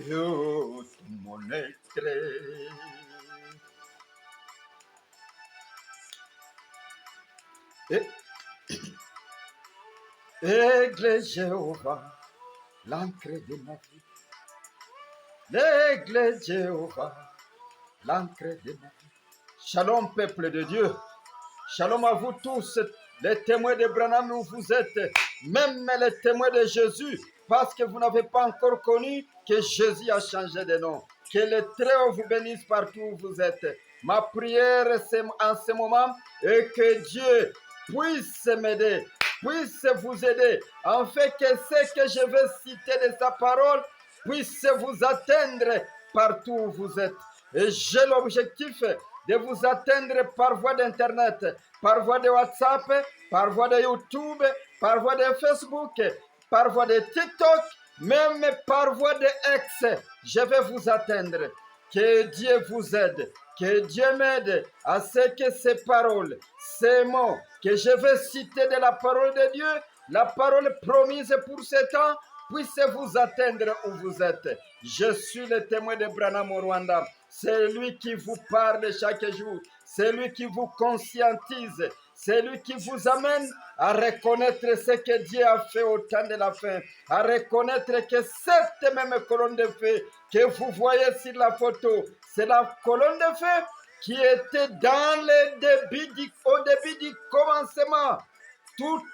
Io mon être. Église Jéhovah, l'encre de ma vie. L'église Jéhovah, l'encre de ma vie. Shalom, peuple de Dieu. Shalom à vous tous, les témoins de Branham où vous êtes, même les témoins de Jésus, parce que vous n'avez pas encore connu que Jésus a changé de nom. Que le Très-Haut vous bénisse partout où vous êtes. Ma prière c'est en ce moment est que Dieu puisse m'aider, puisse vous aider, en fait que ce que je vais citer de sa parole puisse vous atteindre partout où vous êtes. Et j'ai l'objectif de vous atteindre par voie d'Internet, par voie de WhatsApp, par voie de YouTube, par voie de Facebook, par voie de TikTok, même par voie de X. Je vais vous atteindre. Que Dieu vous aide, que Dieu m'aide à ce que ces paroles, ces mots que je vais citer de la parole de Dieu, la parole promise pour ce temps, puisse vous atteindre où vous êtes. Je suis le témoin de Branham au Rwanda. C'est lui qui vous parle chaque jour. C'est lui qui vous conscientise. C'est lui qui vous amène à reconnaître ce que Dieu a fait au temps de la fin. À reconnaître que cette même colonne de feu que vous voyez sur la photo, c'est la colonne de feu qui était dans au début du commencement. Tout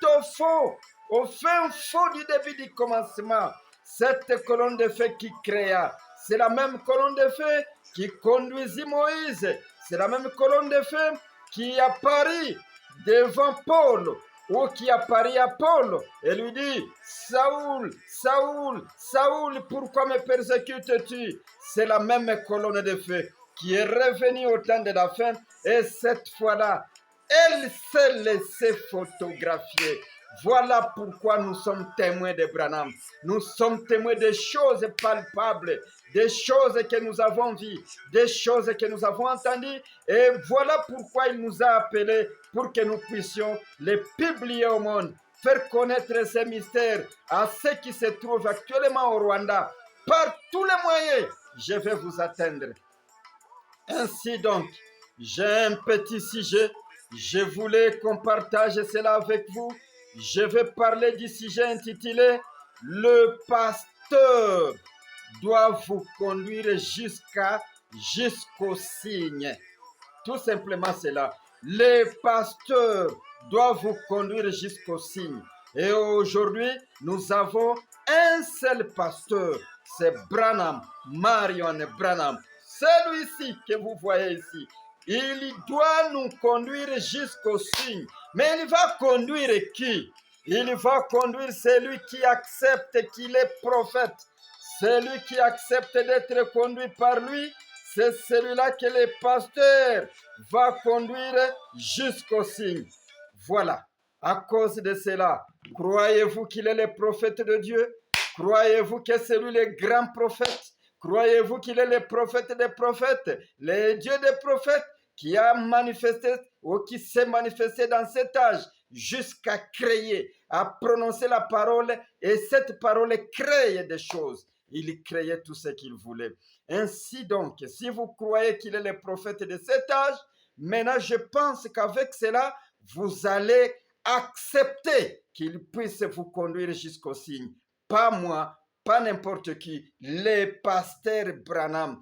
au fin fond du début du commencement, cette colonne de feu qui créa, c'est la même colonne de feu qui conduisit Moïse, c'est la même colonne de feu qui apparut devant Paul, ou qui apparut à Paul et lui dit, Saoul, Saoul, Saoul, pourquoi me persécutes-tu? C'est la même colonne de feu qui est revenue au temps de la fin, et cette fois-là, elle s'est laissée photographier. Voilà pourquoi nous sommes témoins de Branham. Nous sommes témoins des choses palpables, des choses que nous avons vues, des choses que nous avons entendues. Et voilà pourquoi il nous a appelés pour que nous puissions les publier au monde, faire connaître ces mystères à ceux qui se trouvent actuellement au Rwanda. Par tous les moyens, je vais vous atteindre. Ainsi donc, j'ai un petit sujet. Je voulais qu'on partage cela avec vous. Je vais parler du sujet intitulé « Le pasteur doit vous conduire jusqu'au signe ». Tout simplement cela. Les pasteurs doivent vous conduire jusqu'au signe. Et aujourd'hui, nous avons un seul pasteur. C'est Branham, Marion Branham. Celui-ci que vous voyez ici, il doit nous conduire jusqu'au signe. Mais il va conduire qui? Il va conduire celui qui accepte qu'il est prophète. Celui qui accepte d'être conduit par lui, c'est celui-là que le pasteur va conduire jusqu'au signe. Voilà. À cause de cela, croyez-vous qu'il est le prophète de Dieu? Croyez-vous que c'est lui le grand prophète? Croyez-vous qu'il est le prophète des prophètes, le Dieu des prophètes qui a manifesté ou qui s'est manifesté dans cet âge jusqu'à créer, à prononcer la parole, et cette parole crée des choses. Il créait tout ce qu'il voulait. Ainsi donc, si vous croyez qu'il est le prophète de cet âge, maintenant je pense qu'avec cela, vous allez accepter qu'il puisse vous conduire jusqu'au signe. Pas moi, pas n'importe qui, le pasteur Branham,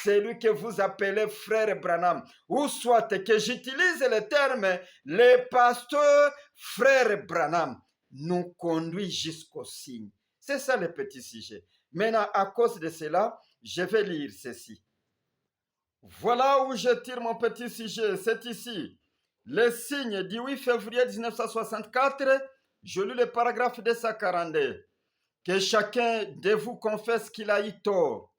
celui que vous appelez frère Branham, ou soit que j'utilise le terme le pasteur frère Branham, nous conduit jusqu'au signe. C'est ça le petit sujet. Maintenant, à cause de cela, je vais lire ceci. Voilà où je tire mon petit sujet, c'est ici. Le signe du 8 février 1964, je lis le paragraphe 242. Que chacun de vous confesse qu'il a eu tort.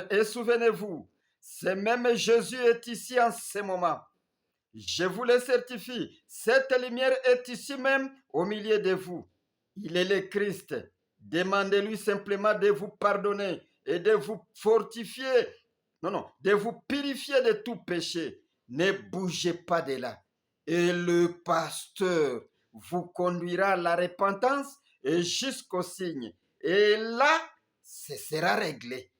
Et souvenez-vous, c'est même Jésus est ici en ce moment. Je vous le certifie, cette lumière est ici même au milieu de vous. Il est le Christ. Demandez-lui simplement de vous pardonner et de vous fortifier, de vous purifier de tout péché. Ne bougez pas de là. Et le pasteur vous conduira à la repentance et jusqu'au signe. Et là, ce sera réglé.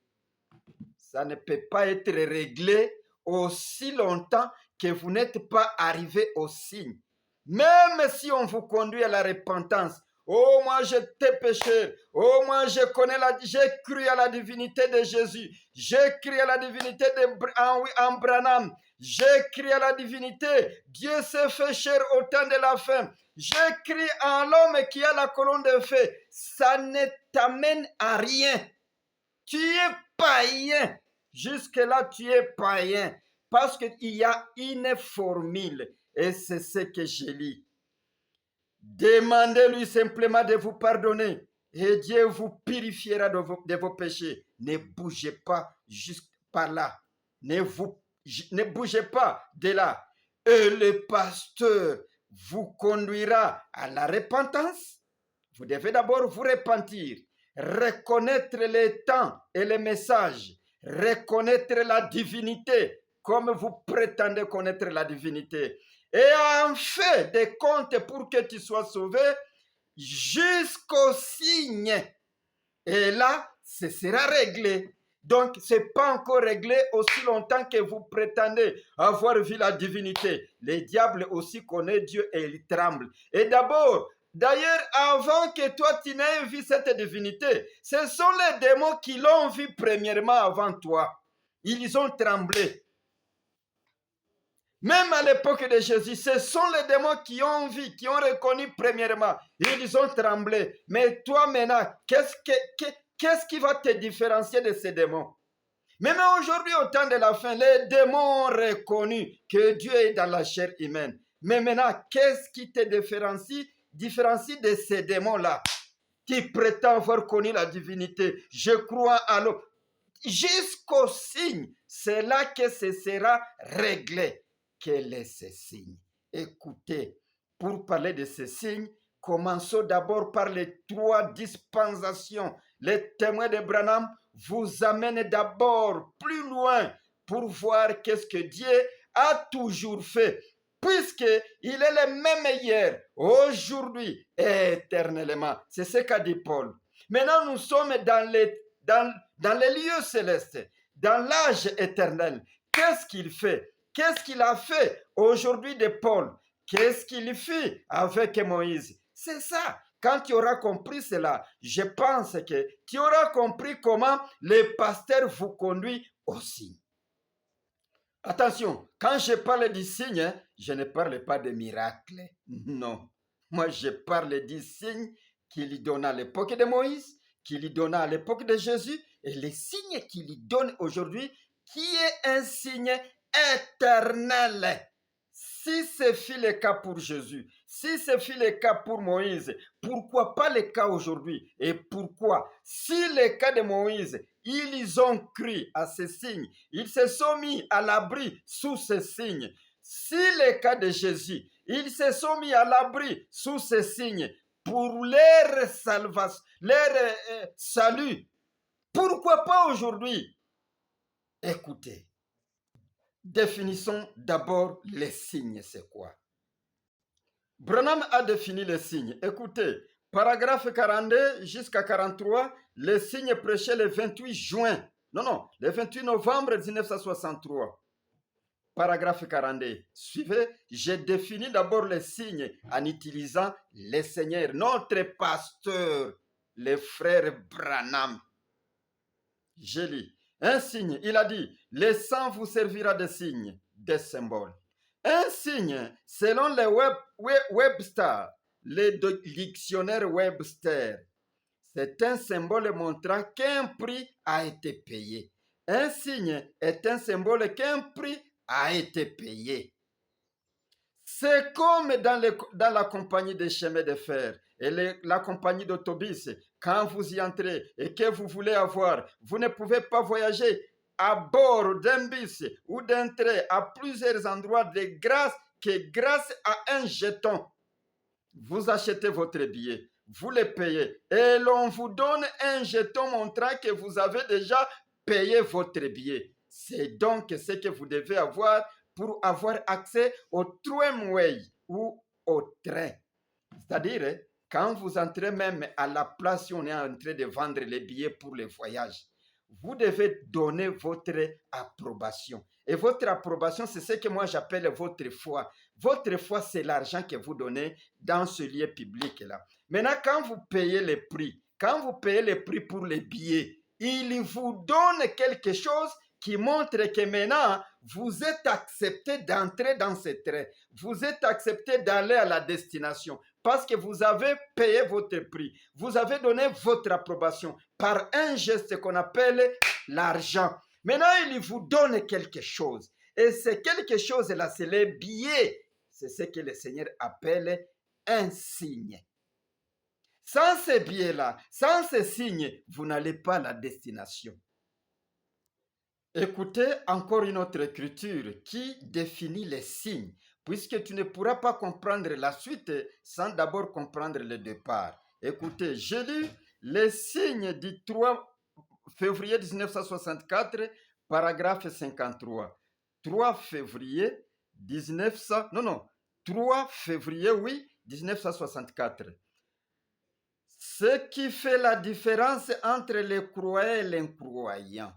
Ça ne peut pas être réglé aussi longtemps que vous n'êtes pas arrivé au signe. Même si on vous conduit à la repentance, oh, moi j'étais pécheur. Oh, moi j'ai cru à la divinité de Jésus. J'ai cru à la divinité en Branham. J'ai cru à la divinité. Dieu s'est fait chair au temps de la fin. J'ai cru en l'homme qui a la colonne de feu. Ça ne t'amène à rien. Tu es païen. Jusque-là, tu es païen. Parce qu'il y a une formule. Et c'est ce que je lis. Demandez-lui simplement de vous pardonner. Et Dieu vous purifiera de vos péchés. Ne bougez pas juste par là. Ne bougez pas de là. Et le pasteur vous conduira à la repentance. Vous devez d'abord vous repentir. Reconnaître les temps et les messages. Reconnaître la divinité comme vous prétendez connaître la divinité. Et en fait des comptes pour que tu sois sauvé jusqu'au signe. Et là, ce sera réglé. Donc, ce n'est pas encore réglé aussi longtemps que vous prétendez avoir vu la divinité. Le diable aussi connaît Dieu et il tremble. Et d'ailleurs, avant que toi tu n'aies vu cette divinité, ce sont les démons qui l'ont vu premièrement avant toi. Ils ont tremblé. Même à l'époque de Jésus, ce sont les démons qui ont vu, qui ont reconnu premièrement. Ils ont tremblé. Mais toi maintenant, qu'est-ce qui va te différencier de ces démons? Même aujourd'hui, au temps de la fin, les démons ont reconnu que Dieu est dans la chair humaine. Mais maintenant, qu'est-ce qui te différencie de ces démons-là qui prétendent avoir connu la divinité? Je crois à l'eau. Jusqu'au signe, c'est là que ce sera réglé. Quel est ce signe? Écoutez, pour parler de ce signe, commençons d'abord par les 3 dispensations. Les témoins de Branham vous amènent d'abord plus loin pour voir qu'est-ce que Dieu a toujours fait, puisqu'il est le même hier, aujourd'hui et éternellement. C'est ce qu'a dit Paul. Maintenant, nous sommes dans les lieux célestes, dans l'âge éternel. Qu'est-ce qu'il fait? Qu'est-ce qu'il a fait aujourd'hui de Paul? Qu'est-ce qu'il fait avec Moïse? C'est ça. Quand tu auras compris cela, je pense que tu auras compris comment le pasteur vous conduit au signe. Attention, quand je parle du signe, je ne parle pas de miracle. Non. Moi, je parle du signe qu'il donna à l'époque de Moïse, qu'il donna à l'époque de Jésus, et les signes qu'il donne aujourd'hui, qui est un signe éternel. Si ce fut le cas pour Jésus, si ce fut le cas pour Moïse, pourquoi pas le cas aujourd'hui? Et pourquoi? Si le cas de Moïse, ils ont cru à ces signes, ils se sont mis à l'abri sous ces signes. Si le cas de Jésus, ils se sont mis à l'abri sous ces signes pour leur salvation, leur salut, pourquoi pas aujourd'hui? Écoutez. Définissons d'abord les signes, c'est quoi? Branham a défini les signes. Écoutez, paragraphe 42 jusqu'à 43, les signes prêchés le 28 juin. Le 28 novembre 1963. Paragraphe 42. Suivez, j'ai défini d'abord les signes en utilisant les seigneurs, notre pasteur, le frère Branham. Je lis. Un signe, il a dit, le sang vous servira de signe, de symbole. Un signe, selon le Webster, le dictionnaire Webster, c'est un symbole montrant qu'un prix a été payé. Un signe est un symbole qu'un prix a été payé. C'est comme dans la compagnie des chemins de fer et la compagnie d'autobus. Quand vous y entrez et que vous voulez avoir, vous ne pouvez pas voyager à bord d'un bus ou d'un train à plusieurs endroits grâce à un jeton. Vous achetez votre billet, vous le payez et l'on vous donne un jeton montrant que vous avez déjà payé votre billet. C'est donc ce que vous devez avoir pour avoir accès au tramway ou au train. C'est-à-dire, quand vous entrez même à la place où on est en train de vendre les billets pour les voyages, vous devez donner votre approbation. Et votre approbation, c'est ce que moi j'appelle votre foi. Votre foi, c'est l'argent que vous donnez dans ce lieu public-là. Maintenant, quand vous payez les prix, pour les billets, il vous donne quelque chose qui montre que maintenant, vous êtes accepté d'entrer dans ce train. Vous êtes accepté d'aller à la destination parce que vous avez payé votre prix. Vous avez donné votre approbation par un geste qu'on appelle l'argent. Maintenant, il vous donne quelque chose. Et c'est quelque chose-là, c'est les billets. C'est ce que le Seigneur appelle un signe. Sans ces billets-là, sans ces signes, vous n'allez pas à la destination. Écoutez encore une autre écriture qui définit les signes, puisque tu ne pourras pas comprendre la suite sans d'abord comprendre le départ. Écoutez, j'ai lu les signes du 3 février 1964, paragraphe 53. 3 février 1964. Ce qui fait la différence entre les croyants et les incroyants.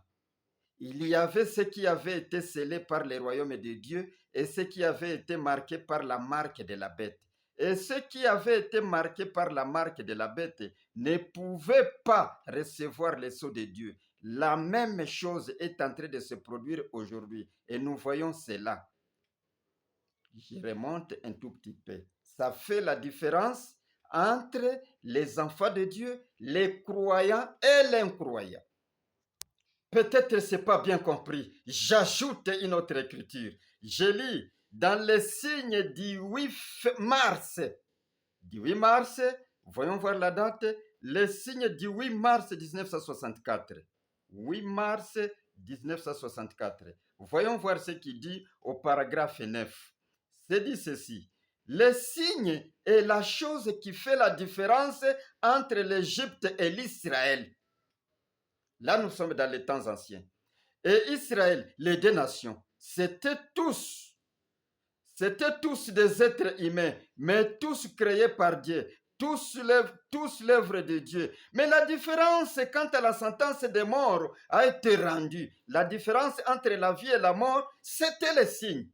Il y avait ce qui avait été scellé par le royaume de Dieu et ce qui avait été marqué par la marque de la bête. Et ce qui avait été marqué par la marque de la bête ne pouvait pas recevoir le sceau de Dieu. La même chose est en train de se produire aujourd'hui et nous voyons cela. Je remonte un tout petit peu. Ça fait la différence entre les enfants de Dieu, les croyants et les incroyants. Peut-être que ce n'est pas bien compris. J'ajoute une autre écriture. Je lis dans les signes du 8 mars. Du 8 mars, voyons voir la date. Les signes du 8 mars 1964. 8 mars 1964. Voyons voir ce qu'il dit au paragraphe 9. C'est dit ceci. Le signe est la chose qui fait la différence entre l'Égypte et l'Israël. Là, nous sommes dans les temps anciens. Et Israël, les deux nations, c'était tous des êtres humains, mais tous créés par Dieu, tous l'œuvre de Dieu. Mais la différence quant à la sentence de mort a été rendue. La différence entre la vie et la mort, c'était le signe.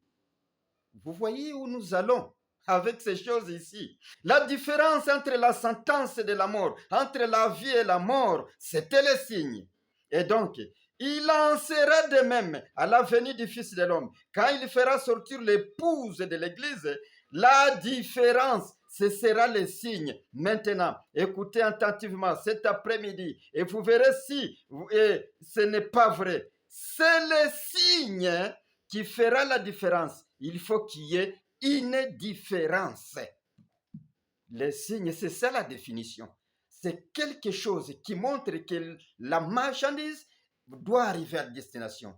Vous voyez où nous allons avec ces choses ici. La différence entre la sentence de la mort, entre la vie et la mort, c'était le signe. Et donc, il en sera de même à la venue du Fils de l'homme. Quand il fera sortir l'épouse de l'Église, la différence, ce sera le signe. Maintenant, écoutez attentivement cet après-midi et vous verrez si ce n'est pas vrai. C'est le signe qui fera la différence. Il faut qu'il y ait une différence. Le signe, c'est ça la définition. C'est quelque chose qui montre que la marchandise doit arriver à destination.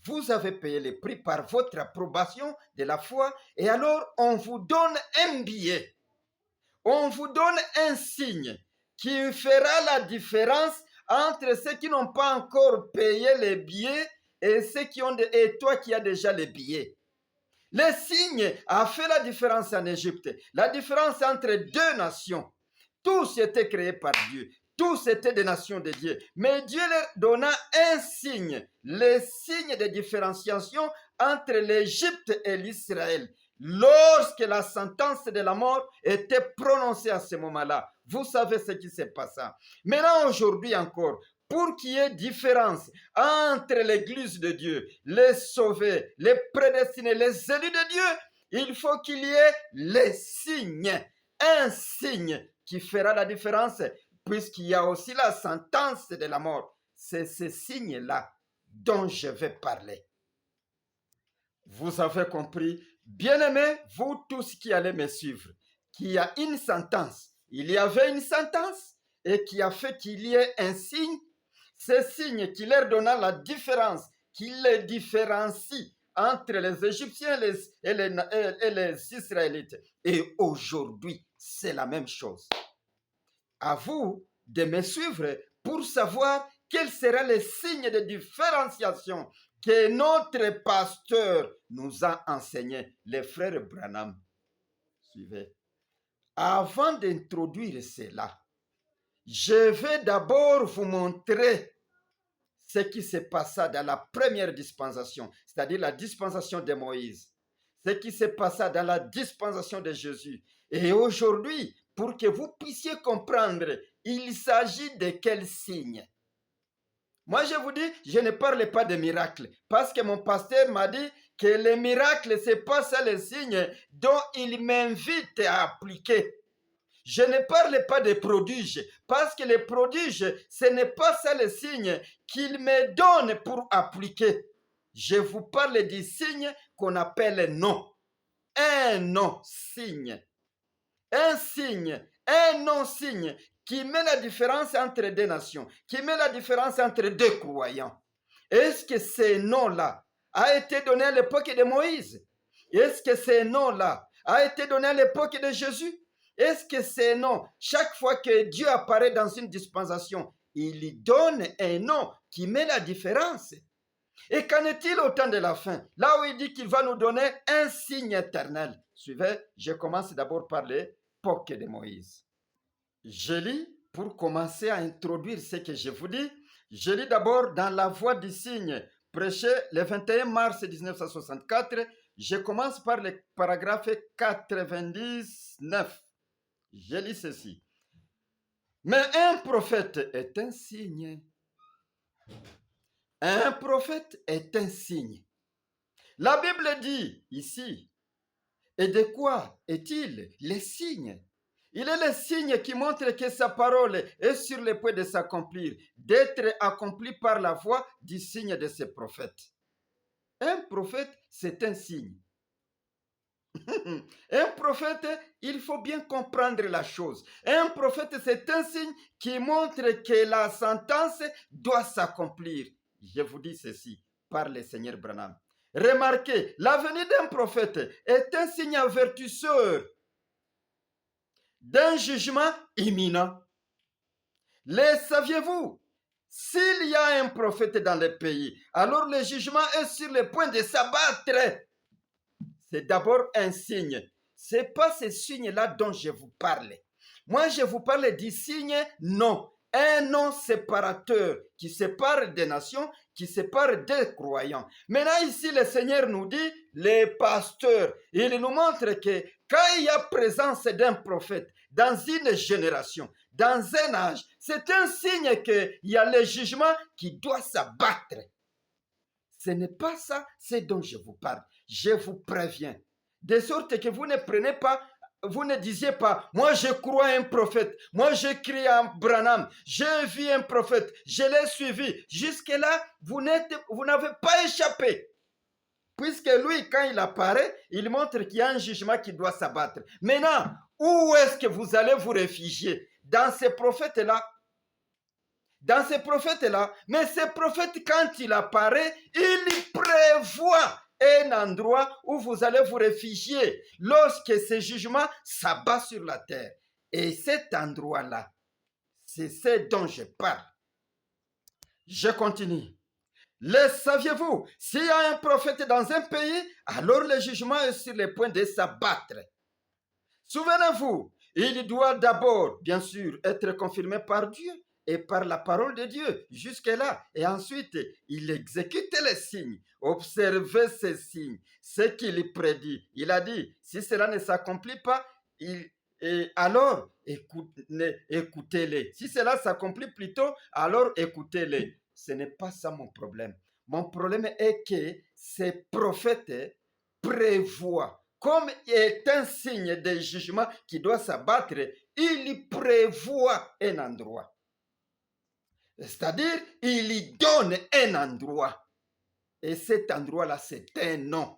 Vous avez payé le prix par votre approbation de la foi et alors on vous donne un billet. On vous donne un signe qui fera la différence entre ceux qui n'ont pas encore payé les billets et ceux qui ont et toi qui as déjà les billets. Le signe a fait la différence en Égypte, la différence entre deux nations. Tous étaient créés par Dieu, tous étaient des nations de Dieu. Mais Dieu leur donna un signe, le signe de différenciation entre l'Égypte et l'Israël. Lorsque la sentence de la mort était prononcée à ce moment-là, vous savez ce qui s'est passé. Maintenant, aujourd'hui encore, pour qu'il y ait différence entre l'Église de Dieu, les sauvés, les prédestinés, les élus de Dieu, il faut qu'il y ait les signes. Un signe qui fera la différence, puisqu'il y a aussi la sentence de la mort. C'est ce signe-là dont je vais parler. Vous avez compris? Bien-aimés, vous tous qui allez me suivre, qu'il y a une sentence. Il y avait une sentence et qui a fait qu'il y ait un signe. Ce signe qui leur donna la différence, qui les différencie entre les Égyptiens et les Israélites. Et aujourd'hui, c'est la même chose. À vous de me suivre pour savoir quel sera le signe de différenciation que notre pasteur nous a enseigné, les frères Branham. Suivez. Avant d'introduire cela, je vais d'abord vous montrer ce qui se passa dans la première dispensation, c'est-à-dire la dispensation de Moïse, ce qui se passa dans la dispensation de Jésus. Et aujourd'hui, pour que vous puissiez comprendre, il s'agit de quel signe? Moi, je vous dis, je ne parle pas de miracles, parce que mon pasteur m'a dit que les miracles, ce n'est pas ça le signe dont il m'invite à appliquer. Je ne parle pas des prodiges, parce que les prodiges, ce n'est pas ça le signe qu'il me donne pour appliquer. Je vous parle du signe qu'on appelle nom. Un non-signe. Un signe, un non-signe qui met la différence entre deux nations, qui met la différence entre deux croyants. Est-ce que ce nom-là a été donné à l'époque de Moïse? Est-ce que ce nom-là a été donné à l'époque de Jésus? Est-ce que ce nom, chaque fois que Dieu apparaît dans une dispensation, il lui donne un nom qui met la différence? Et qu'en est-il au temps de la fin? Là où il dit qu'il va nous donner un signe éternel. Suivez, je commence d'abord par l'époque de Moïse. Je lis, pour commencer à introduire ce que je vous dis, je lis d'abord dans La Voix du Signe, prêché le 21 mars 1964. Je commence par le paragraphe 99. Je lis ceci. Mais un prophète est un signe. Un prophète est un signe. La Bible dit ici, et de quoi est-il le signe? Il est le signe qui montre que sa parole est sur le point de s'accomplir, d'être accomplie par la voix du signe de ce prophète. Un prophète, c'est un signe. Un prophète, il faut bien comprendre la chose. Un prophète, c'est un signe qui montre que la sentence doit s'accomplir. Je vous dis ceci par le Seigneur Branham. Remarquez, la venue d'un prophète est un signe avertisseur d'un jugement imminent. Le saviez-vous? S'il y a un prophète dans le pays, alors le jugement est sur le point de s'abattre. C'est d'abord un signe. Ce n'est pas ce signe-là dont je vous parle. Moi, je vous parle du signe non. Un non séparateur qui sépare des nations, qui sépare des croyants. Maintenant, ici, le Seigneur nous dit, les pasteurs, il nous montre que quand il y a présence d'un prophète dans une génération, dans un âge, c'est un signe qu'il y a le jugement qui doit s'abattre. Ce n'est pas ça, c'est dont je vous parle. Je vous préviens. De sorte que vous ne prenez pas, vous ne disiez pas, moi je crois à un prophète, moi je crie à Branham, j'ai vu un prophète, je l'ai suivi. Jusque-là, vous n'avez pas échappé. Puisque lui, quand il apparaît, il montre qu'il y a un jugement qui doit s'abattre. Maintenant, où est-ce que vous allez vous réfugier? Dans ces prophètes-là? Dans ces prophètes-là, mais ces prophètes, quand il apparaît, il prévoit un endroit où vous allez vous réfugier lorsque ce jugement s'abat sur la terre. Et cet endroit-là, c'est ce dont je parle. Je continue. Le saviez-vous? S'il y a un prophète dans un pays, alors le jugement est sur le point de s'abattre. Souvenez-vous, il doit d'abord, bien sûr, être confirmé par Dieu et par la parole de Dieu jusque-là. Et ensuite, il exécute les signes. Observez ces signes, ce qu'il prédit. Il a dit, si cela ne s'accomplit pas, alors écoutez-les. Si cela s'accomplit plutôt, alors écoutez-les. Ce n'est pas ça mon problème. Mon problème est que ces prophètes prévoient, comme est un signe de jugement qui doit s'abattre, il prévoit un endroit. C'est-à-dire, il y donne un endroit. Et cet endroit-là, c'est un nom.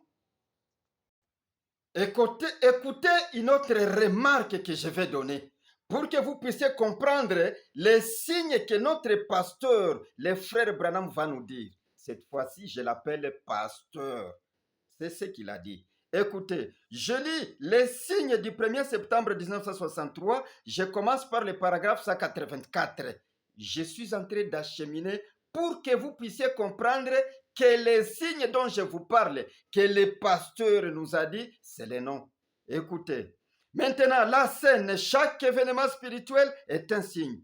Écoutez une autre remarque que je vais donner pour que vous puissiez comprendre les signes que notre pasteur, le frère Branham, va nous dire. Cette fois-ci, je l'appelle pasteur. C'est ce qu'il a dit. Écoutez, je lis les signes du 1er septembre 1963. Je commence par le paragraphe 184. Je suis en train d'acheminer pour que vous puissiez comprendre que les signes dont je vous parle, que le pasteur nous a dit, c'est les noms. Écoutez, Maintenant, la scène, chaque événement spirituel est un signe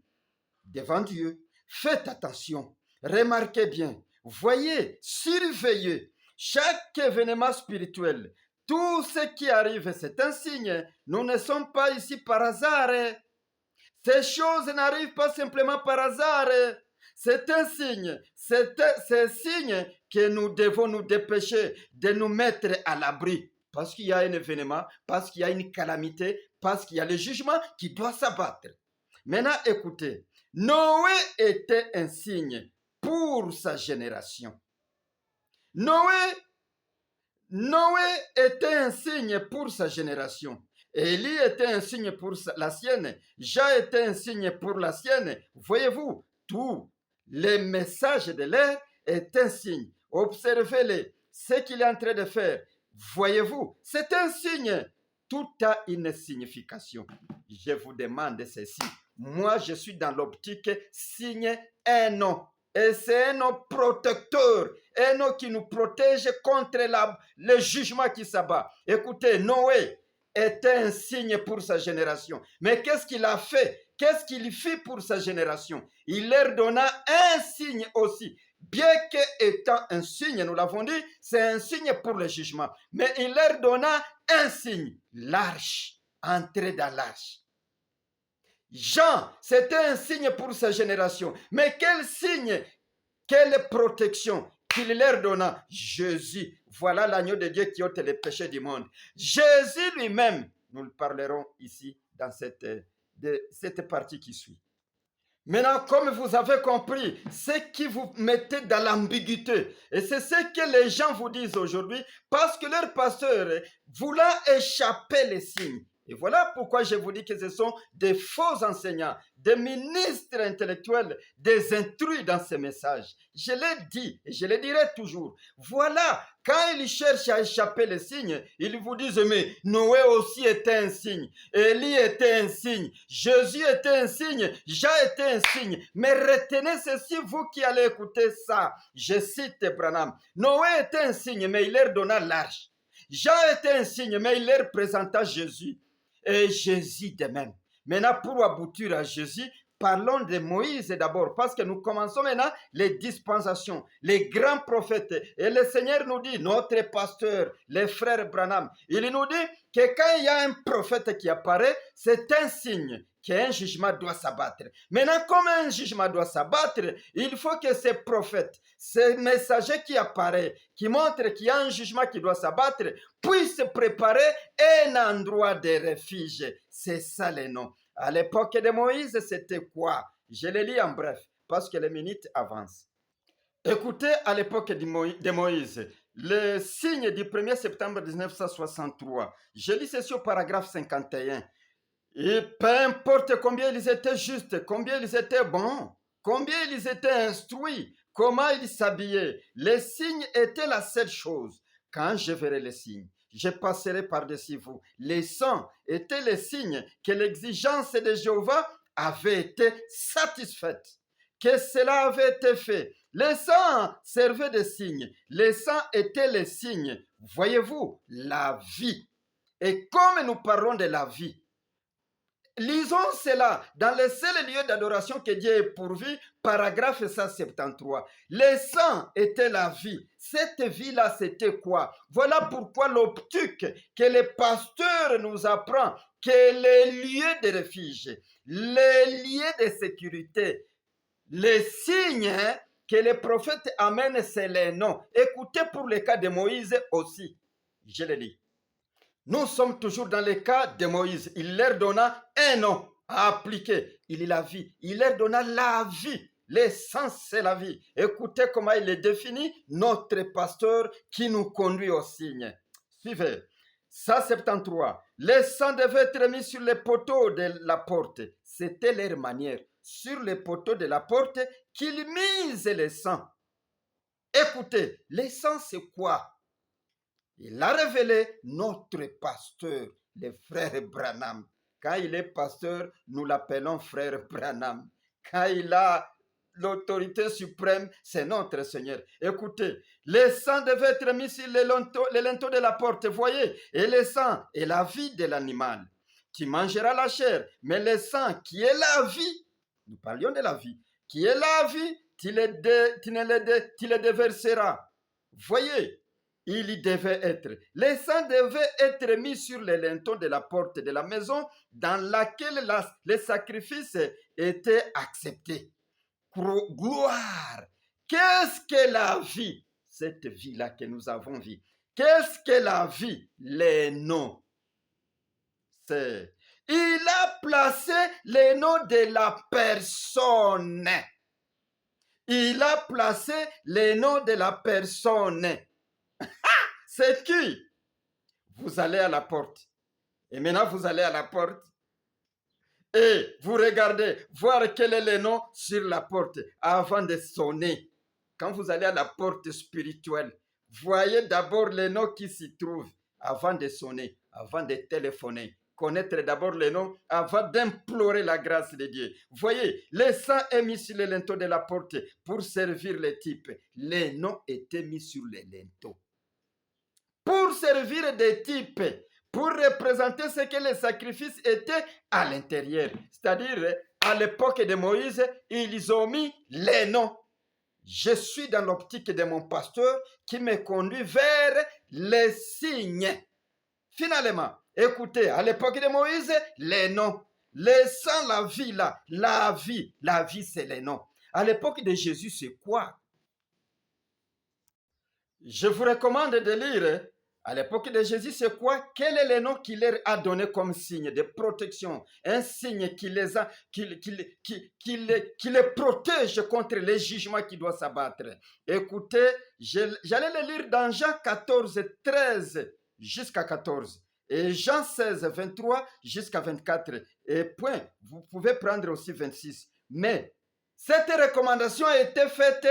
devant Dieu. Faites attention, remarquez bien, voyez, surveillez chaque événement spirituel. Tout ce qui arrive, c'est un signe. Nous ne sommes pas ici par hasard. Ces choses n'arrivent pas simplement par hasard. C'est un signe. C'est un signe que nous devons nous dépêcher de nous mettre à l'abri. Parce qu'il y a un événement, parce qu'il y a une calamité, parce qu'il y a le jugement qui doit s'abattre. Maintenant, écoutez. Noé était un signe pour sa génération. Noé était un signe pour sa génération. Élie était un signe pour la sienne. Jean était un signe pour la sienne. Voyez-vous, tous les messages de l'air est un signe. Observez-les, ce qu'il est en train de faire. Voyez-vous, c'est un signe. Tout a une signification. Je vous demande ceci. Moi, je suis dans l'optique signe un nom. Et c'est un nom protecteur, un nom qui nous protège contre le jugement qui s'abat. Écoutez, Noé était un signe pour sa génération. Mais qu'est-ce qu'il a fait? Qu'est-ce qu'il fit pour sa génération? Il leur donna un signe aussi. Bien qu'étant un signe, nous l'avons dit, c'est un signe pour le jugement. Mais il leur donna un signe, l'arche, entrer dans l'arche. Jean, c'était un signe pour sa génération. Mais quel signe, quelle protection qu'il leur donna? Jésus, voilà l'agneau de Dieu qui ôte les péchés du monde. Jésus lui-même, nous le parlerons ici dans cette partie qui suit. Maintenant, comme vous avez compris, ce qui vous mettez dans l'ambiguïté, et c'est ce que les gens vous disent aujourd'hui, parce que leur pasteur voulant échapper les signes. Et voilà pourquoi je vous dis que ce sont des faux enseignants, des ministres intellectuels, des intrus dans ces messages. Je l'ai dit et je le dirai toujours. Voilà, quand ils cherchent à échapper les signes, ils vous disent, mais Noé aussi était un signe, Élie était un signe, Jésus était un signe, Jean était un signe. Mais retenez ceci, vous qui allez écouter ça. Je cite Branham. Noé était un signe, mais il leur donna l'arche. Jean était un signe, mais il leur présenta Jésus. Et Jésus de même. Maintenant, pour aboutir à Jésus, parlons de Moïse d'abord, parce que nous commençons maintenant les dispensations, les grands prophètes. Et le Seigneur nous dit, notre pasteur, les frères Branham, il nous dit que quand il y a un prophète qui apparaît, c'est un signe qu'un jugement doit s'abattre. Maintenant, comme un jugement doit s'abattre, il faut que ces prophètes, ces messagers qui apparaissent, qui montrent qu'il y a un jugement qui doit s'abattre, puissent préparer un endroit de refuge. C'est ça le nom. À l'époque de Moïse, c'était quoi? Je le lis en bref, parce que les minutes avancent. Écoutez, à l'époque de Moïse, le signe du 1er septembre 1963, je lis ceci au paragraphe 51. Et peu importe combien ils étaient justes, combien ils étaient bons, combien ils étaient instruits, comment ils s'habillaient, les signes étaient la seule chose. Quand je verrai les signes, je passerai par-dessus vous. Les sangs étaient les signes que l'exigence de Jéhovah avait été satisfaite, que cela avait été fait. Les sangs servaient de signes. Les sangs étaient les signes. Voyez-vous, la vie. Et comme nous parlons de la vie, lisons cela dans le seul lieu d'adoration que Dieu ait pourvu, paragraphe 173. Le sang était la vie. Cette vie-là, c'était quoi? Voilà pourquoi l'optique que le pasteur nous apprend, que les lieux de refuge, les lieux de sécurité, les signes que les prophètes amènent, c'est les noms. Écoutez pour le cas de Moïse aussi. Je le lis. Nous sommes toujours dans le cas de Moïse. Il leur donna un nom à appliquer. Il est la vie. Il leur donna la vie. L'essence, c'est la vie. Écoutez comment il est défini, notre pasteur qui nous conduit au signe. Suivez. 173. Le sang devait être mis sur les poteaux de la porte. C'était leur manière. Sur les poteaux de la porte qu'ils misent le sang. Écoutez, le sang, c'est quoi? Il a révélé notre pasteur, le frère Branham. Quand il est pasteur, nous l'appelons frère Branham. Quand il a l'autorité suprême, c'est notre Seigneur. Écoutez, le sang devait être mis sur les linteaux de la porte, voyez, et le sang est la vie de l'animal. tu mangeras la chair. Mais le sang qui est la vie, nous parlions de la vie, qui est la vie, tu le déverseras. Voyez, il y devait être. Le sang devait être mis sur les lintons de la porte de la maison dans laquelle les sacrifices étaient acceptés. Gloire! Qu'est-ce que la vie? Cette vie-là que nous avons vue. Qu'est-ce que la vie? Les noms. Il a placé les noms de la personne. Il a placé les noms de la personne. C'est qui? Vous allez à la porte. Et maintenant, vous allez à la porte. Et vous regardez, voir quel est le nom sur la porte avant de sonner. Quand vous allez à la porte spirituelle, voyez d'abord les noms qui s'y trouvent avant de sonner, avant de téléphoner. Connaître d'abord les noms avant d'implorer la grâce de Dieu. Voyez, le sang est mis sur les linteaux de la porte pour servir les types. Les noms étaient mis sur les linteaux pour servir des types, pour représenter ce que les sacrifices étaient à l'intérieur. C'est-à-dire, à l'époque de Moïse, ils ont mis les noms. Je suis dans l'optique de mon pasteur qui me conduit vers les signes. Finalement, écoutez, à l'époque de Moïse, les noms. Les sangs, la vie là, la vie c'est les noms. À l'époque de Jésus, c'est quoi? Je vous recommande de lire. À l'époque de Jésus, c'est quoi? Quel est le nom qu'il leur a donné comme signe de protection? Un signe qui les protège contre les jugements qui doivent s'abattre. Écoutez, j'allais le lire dans Jean 14, 13 jusqu'à 14. Et Jean 16, 23 jusqu'à 24. Et point, vous pouvez prendre aussi 26. Mais cette recommandation a été faite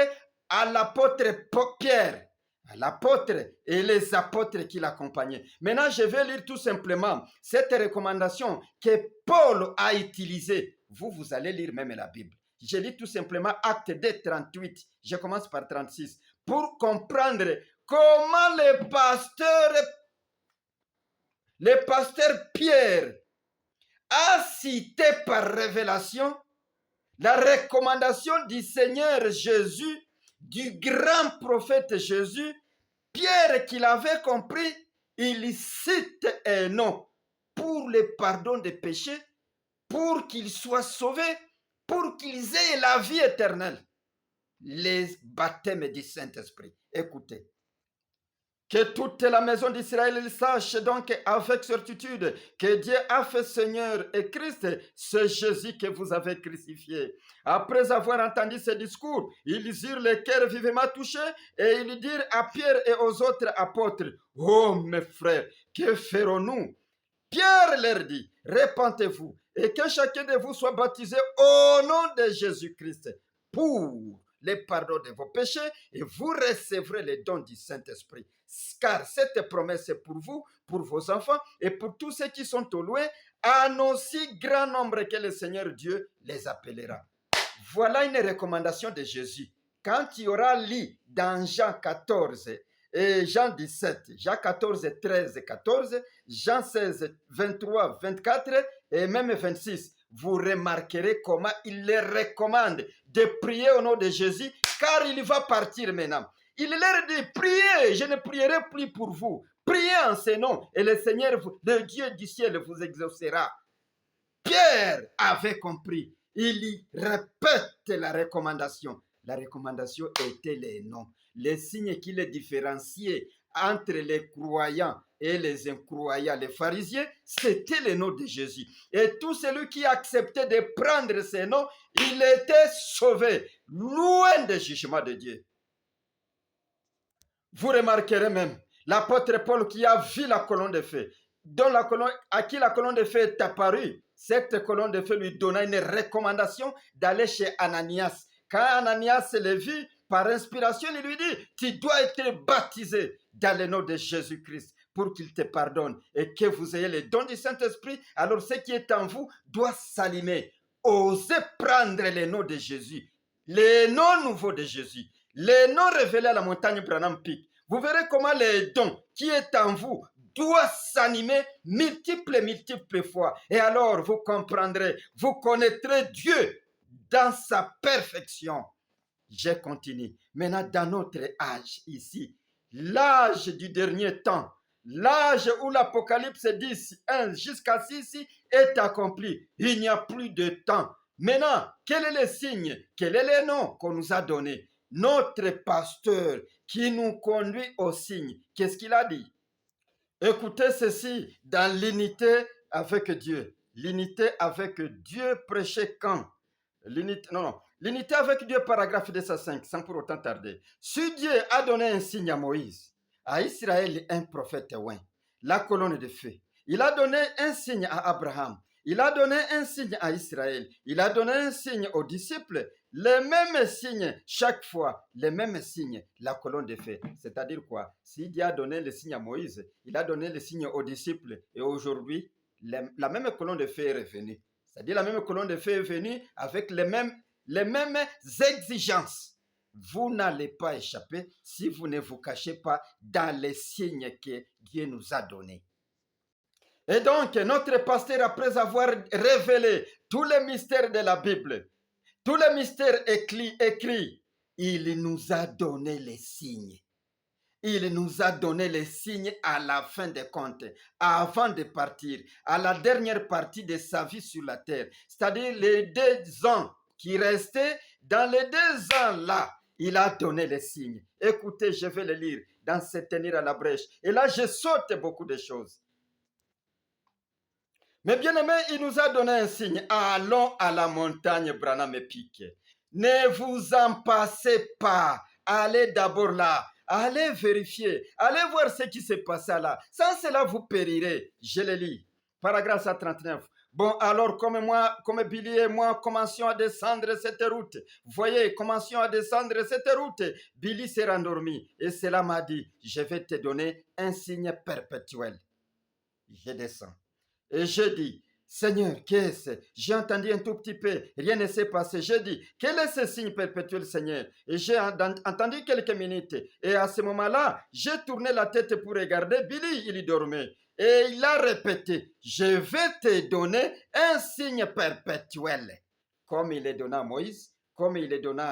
à l'apôtre Pierre. L'apôtre et les apôtres qui l'accompagnaient. Maintenant, je vais lire tout simplement cette recommandation que Paul a utilisée. Vous allez lire même la Bible. Je lis tout simplement Acte 2, 38. Je commence par 36. Pour comprendre comment le pasteur Pierre a cité par révélation la recommandation du Seigneur Jésus, du grand prophète Jésus. Pierre, qu'il avait compris, il cite un nom pour le pardon des péchés, pour qu'ils soient sauvés, pour qu'ils aient la vie éternelle. Les baptêmes du Saint-Esprit. Écoutez. Que toute la maison d'Israël sache donc avec certitude que Dieu a fait Seigneur et Christ, ce Jésus que vous avez crucifié. Après avoir entendu ce discours, ils eurent le cœur vivement touché et ils dirent à Pierre et aux autres apôtres, « Oh mes frères, que ferons-nous » Pierre leur dit, « Repentez-vous et que chacun de vous soit baptisé au nom de Jésus-Christ pour le pardon de vos péchés et vous recevrez les dons du Saint-Esprit. Car cette promesse est pour vous, pour vos enfants et pour tous ceux qui sont au loin, en aussi grand nombre que le Seigneur Dieu les appellera. » Voilà une recommandation de Jésus. Quand il y aura lu dans Jean 14 et Jean 17, Jean 14, 13, 14, Jean 16, 23, 24 et même 26, vous remarquerez comment il les recommande de prier au nom de Jésus, car il va partir maintenant. Il leur dit, priez, je ne prierai plus pour vous. Priez en ce nom et le Seigneur, le Dieu du ciel, vous exaucera. Pierre avait compris. Il y répète la recommandation. La recommandation était les noms. Les signes qui les différenciaient entre les croyants et les incroyants, les pharisiens, c'était le nom de Jésus. Et tout celui qui acceptait de prendre ces noms, il était sauvé, loin du jugement de Dieu. Vous remarquerez même l'apôtre Paul qui a vu la colonne de feu, à qui la colonne de feu est apparue. Cette colonne de feu lui donna une recommandation d'aller chez Ananias. Quand Ananias le vit, par inspiration, il lui dit, tu dois être baptisé dans le nom de Jésus-Christ pour qu'il te pardonne et que vous ayez le don du Saint-Esprit. Alors ce qui est en vous doit s'allumer. Osez prendre le nom de Jésus, le nom nouveau de Jésus, le nom révélé à la montagne Branham Peak. Vous verrez comment le don qui est en vous doit s'animer multiples fois. Et alors, vous comprendrez, vous connaîtrez Dieu dans sa perfection. Je continue. Maintenant, dans notre âge ici, l'âge du dernier temps, l'âge où l'Apocalypse 10, 1 jusqu'à 6 est accompli. Il n'y a plus de temps. Maintenant, quel est le signe? Quel est le nom qu'on nous a donné? Notre pasteur qui nous conduit au signe. Qu'est-ce qu'il a dit? Écoutez ceci dans l'unité avec Dieu. L'unité avec Dieu prêchée quand? L'unité avec Dieu, paragraphe 205, sans pour autant tarder. Si Dieu a donné un signe à Moïse, à Israël, un prophète oint, la colonne de feu. Il a donné un signe à Abraham. Il a donné un signe à Israël. Il a donné un signe aux disciples. Les mêmes signes, chaque fois, les mêmes signes, la colonne de feu. C'est-à-dire quoi? Si Dieu a donné le signe à Moïse, il a donné le signe aux disciples. Et aujourd'hui, la même colonne de feu est revenue. C'est-à-dire la même colonne de feu est venue avec les mêmes exigences. Vous n'allez pas échapper si vous ne vous cachez pas dans les signes que Dieu nous a donnés. Et donc, notre pasteur, après avoir révélé tous les mystères de la Bible, tous les mystères écrits, il nous a donné les signes. Il nous a donné les signes à la fin des comptes, avant de partir, à la dernière partie de sa vie sur la terre. C'est-à-dire les 2 ans qui restaient, dans les 2 ans-là, il a donné les signes. Écoutez, je vais les lire dans Se tenir à la brèche. Et là, je saute beaucoup de choses. Mais bien aimé, il nous a donné un signe. Allons à la montagne Branham et Pique. Ne vous en passez pas. Allez d'abord là. Allez vérifier. Allez voir ce qui s'est passé là. Sans cela, vous périrez. Je le lis. Paragraphe 139. Bon, alors, comme Billy et moi commencions à descendre cette route. Voyez, commencions à descendre cette route. Billy s'est rendormi. Et cela m'a dit, je vais te donner un signe perpétuel. Je descends. Et je dis, Seigneur, qu'est-ce? J'ai entendu un tout petit peu, rien ne s'est passé. Je dis, quel est ce signe perpétuel, Seigneur? Et j'ai entendu quelques minutes. Et à ce moment-là, j'ai tourné la tête pour regarder. Billy, il dormait. Et il a répété, je vais te donner un signe perpétuel. Comme il est donné à Moïse, comme il est donné